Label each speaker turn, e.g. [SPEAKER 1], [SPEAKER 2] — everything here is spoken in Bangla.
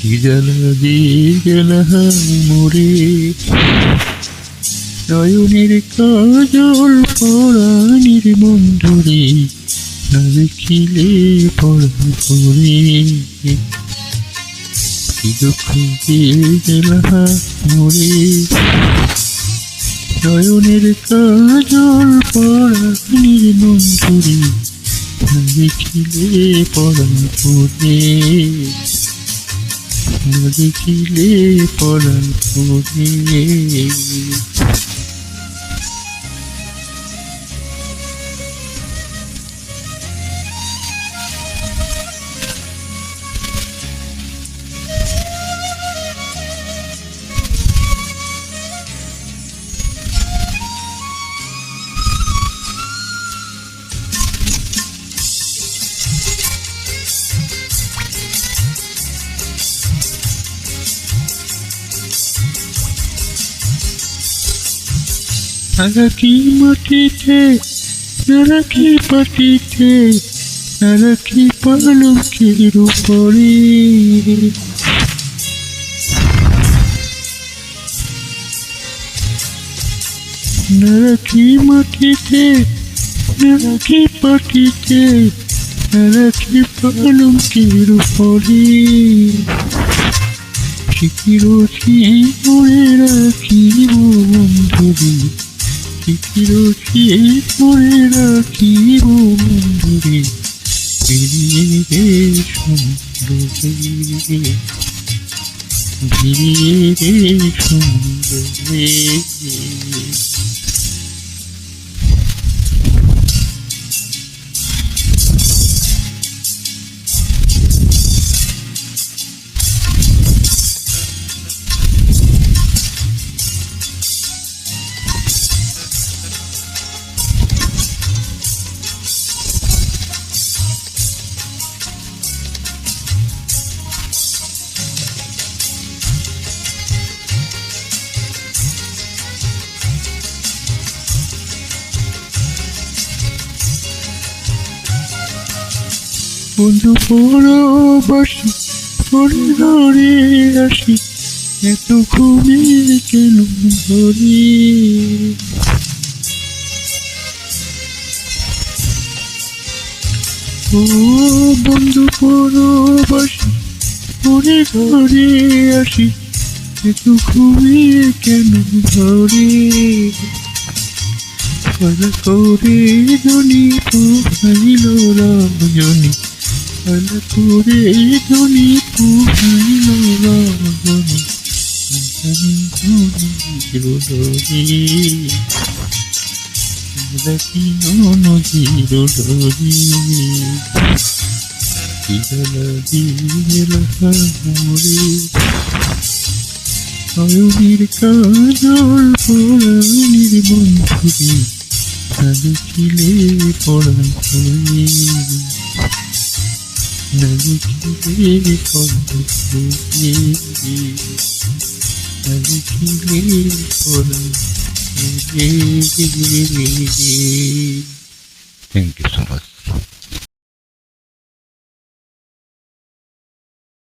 [SPEAKER 1] কি জ্বালা দিয়ে গেলা মোরে, নয়নের কাজল পরাণের বন্ধুরে, না দেখিলে পরাণ পরে। কি দুঃখ দিয়ে গেলা মোরে, নয়নের কাজল পরাণের বন্ধুরে, না দেখিলে পরাণ পরে, না দেখিলে পরাণ পরে। নারাকি মাটিতে, নারাকি পাটিতে, নারাকি পালকের উপরে, নারাকি মাটিতে, নারাকি পাটিতে, নারাকি পালকের উপরে, শিখিরছি মনে রাখিব বন্ধুরে, শিখিরছি মনে রাখিব বন্ধুরে, ফিরিয়ে রে সুন্দরে, ফিরিয়ে রে সুন্দরে। বন্ধু পরবাসী পরে ধরে আসি, এত ঘুমে কেন ধরে, ও বন্ধু পরবাসী পরে ধরে আসি, এত ঘুমে কেন ধরে, পালা করে ধনী পুহাইল রজনী, পালা করে ধনী পুহাইল রজনী, নদীর ডরি, কি জ্বালা দিয়ে মোরে, নয়নের কাজল পরাণের বন্ধুরে, না দেখিলে পরাণ পরে, না দেখিলে পরাণ পরে, না দেখিলে পরাণ পরে। Thank you so much.